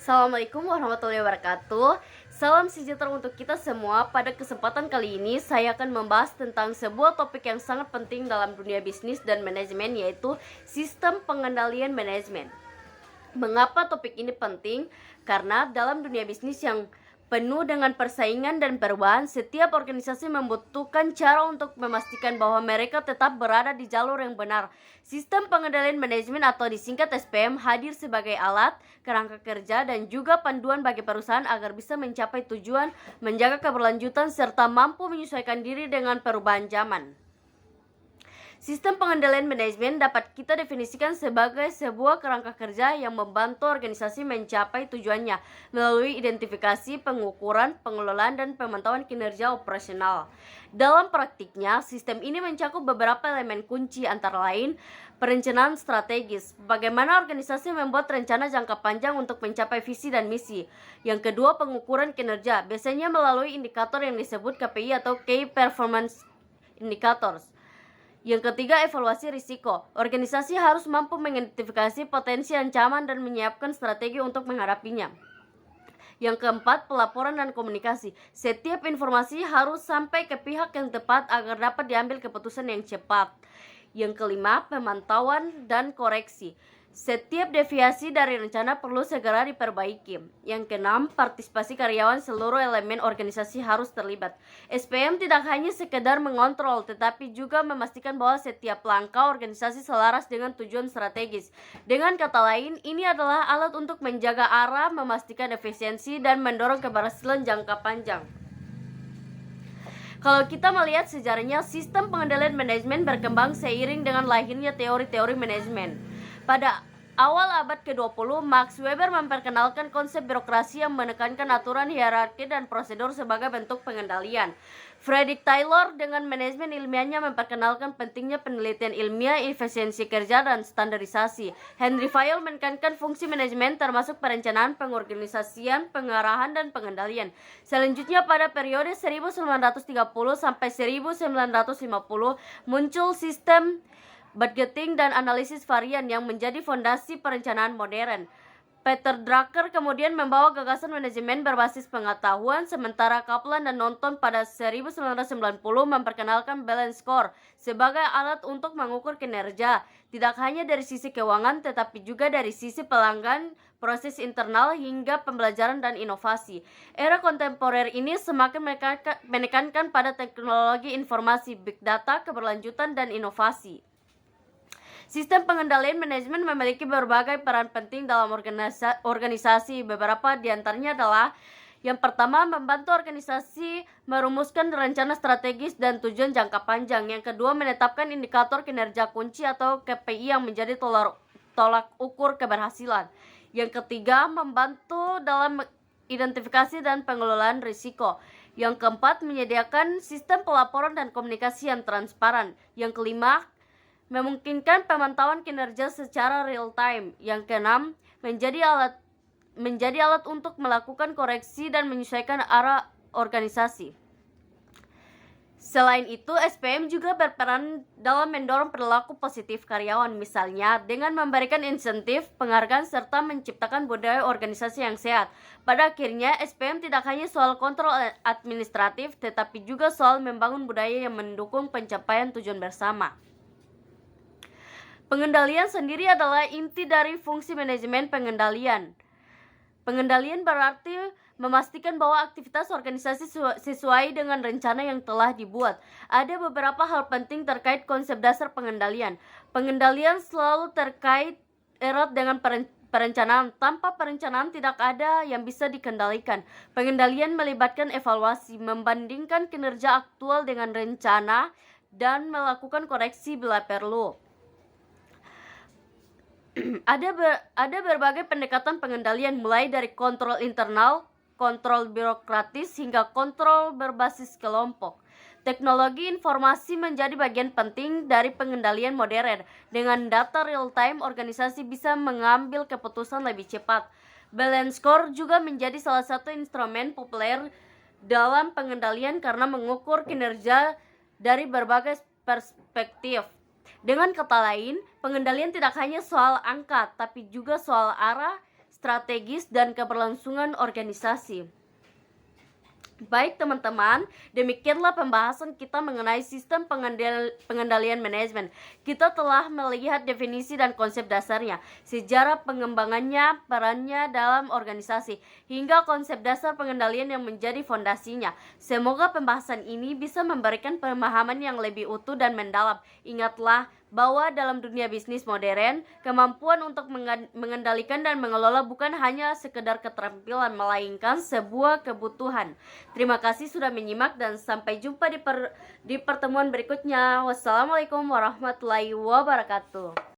Assalamualaikum warahmatullahi wabarakatuh. Salam sejahtera untuk kita semua. Pada kesempatan kali ini saya akan membahas tentang sebuah topik yang sangat penting dalam dunia bisnis dan manajemen, yaitu sistem pengendalian manajemen. Mengapa topik ini penting? Karena dalam dunia bisnis yang penuh dengan persaingan dan perubahan, setiap organisasi membutuhkan cara untuk memastikan bahwa mereka tetap berada di jalur yang benar. Sistem pengendalian manajemen atau disingkat SPM hadir sebagai alat, kerangka kerja, dan juga panduan bagi perusahaan agar bisa mencapai tujuan, menjaga keberlanjutan, serta mampu menyesuaikan diri dengan perubahan zaman. Sistem pengendalian manajemen dapat kita definisikan sebagai sebuah kerangka kerja yang membantu organisasi mencapai tujuannya melalui identifikasi, pengukuran, pengelolaan, dan pemantauan kinerja operasional. Dalam praktiknya, sistem ini mencakup beberapa elemen kunci, antara lain perencanaan strategis, bagaimana organisasi membuat rencana jangka panjang untuk mencapai visi dan misi. Yang kedua, pengukuran kinerja, biasanya melalui indikator yang disebut KPI atau Key Performance Indicators. Yang ketiga, evaluasi risiko. Organisasi harus mampu mengidentifikasi potensi ancaman dan menyiapkan strategi untuk menghadapinya. Yang keempat, pelaporan dan komunikasi. Setiap informasi harus sampai ke pihak yang tepat agar dapat diambil keputusan yang cepat. Yang kelima, pemantauan dan koreksi. Setiap deviasi dari rencana perlu segera diperbaiki. Yang keenam, partisipasi karyawan. Seluruh elemen organisasi harus terlibat. SPM tidak hanya sekedar mengontrol, tetapi juga memastikan bahwa setiap langkah organisasi selaras dengan tujuan strategis. Dengan kata lain, ini adalah alat untuk menjaga arah, memastikan efisiensi, dan mendorong keberhasilan jangka panjang. Kalau kita melihat sejarahnya, sistem pengendalian manajemen berkembang seiring dengan lahirnya teori-teori manajemen. Pada awal abad ke-20, Max Weber memperkenalkan konsep birokrasi yang menekankan aturan, hierarki, dan prosedur sebagai bentuk pengendalian. Frederick Taylor dengan manajemen ilmiahnya memperkenalkan pentingnya penelitian ilmiah, efisiensi kerja, dan standarisasi. Henry Fayol menekankan fungsi manajemen termasuk perencanaan, pengorganisasian, pengarahan, dan pengendalian. Selanjutnya pada periode 1930 sampai 1950 muncul sistem budgeting dan analisis varian yang menjadi fondasi perencanaan modern. Peter Drucker kemudian membawa gagasan manajemen berbasis pengetahuan, sementara Kaplan dan Norton pada 1990 memperkenalkan balance score sebagai alat untuk mengukur kinerja, tidak hanya dari sisi keuangan tetapi juga dari sisi pelanggan, proses internal, hingga pembelajaran dan inovasi. Era kontemporer ini semakin menekankan pada teknologi informasi, big data, keberlanjutan, dan inovasi. Sistem pengendalian manajemen memiliki berbagai peran penting dalam organisasi. Beberapa di antaranya adalah: yang pertama, membantu organisasi merumuskan rencana strategis dan tujuan jangka panjang. Yang kedua, menetapkan indikator kinerja kunci atau KPI yang menjadi tolak ukur keberhasilan. Yang ketiga, membantu dalam identifikasi dan pengelolaan risiko. Yang keempat, menyediakan sistem pelaporan dan komunikasi yang transparan. Yang kelima, memungkinkan pemantauan kinerja secara real time. Yang keenam, menjadi alat untuk melakukan koreksi dan menyesuaikan arah organisasi. Selain itu, SPM juga berperan dalam mendorong perilaku positif karyawan, misalnya dengan memberikan insentif, penghargaan, serta menciptakan budaya organisasi yang sehat. Pada akhirnya, SPM tidak hanya soal kontrol administratif, tetapi juga soal membangun budaya yang mendukung pencapaian tujuan bersama. Pengendalian sendiri adalah inti dari fungsi manajemen pengendalian. Pengendalian berarti memastikan bahwa aktivitas organisasi sesuai dengan rencana yang telah dibuat. Ada beberapa hal penting terkait konsep dasar pengendalian. Pengendalian selalu terkait erat dengan perencanaan. Tanpa perencanaan tidak ada yang bisa dikendalikan. Pengendalian melibatkan evaluasi, membandingkan kinerja aktual dengan rencana, dan melakukan koreksi bila perlu. Ada berbagai pendekatan pengendalian, mulai dari kontrol internal, kontrol birokratis, hingga kontrol berbasis kelompok. Teknologi informasi menjadi bagian penting dari pengendalian modern. Dengan data real time, organisasi bisa mengambil keputusan lebih cepat. Balance score juga menjadi salah satu instrumen populer dalam pengendalian karena mengukur kinerja dari berbagai perspektif. Dengan kata lain, pengendalian tidak hanya soal angka, tapi juga soal arah, strategis, dan keberlangsungan organisasi. Baik teman-teman, demikianlah pembahasan kita mengenai sistem pengendalian manajemen. Kita telah melihat definisi dan konsep dasarnya, sejarah pengembangannya, perannya dalam organisasi, hingga konsep dasar pengendalian yang menjadi fondasinya. Semoga pembahasan ini bisa memberikan pemahaman yang lebih utuh dan mendalam. Ingatlah bahwa dalam dunia bisnis modern, kemampuan untuk mengendalikan dan mengelola bukan hanya sekedar keterampilan, melainkan sebuah kebutuhan. Terima kasih sudah menyimak dan sampai jumpa di pertemuan berikutnya. Wassalamualaikum warahmatullahi wabarakatuh.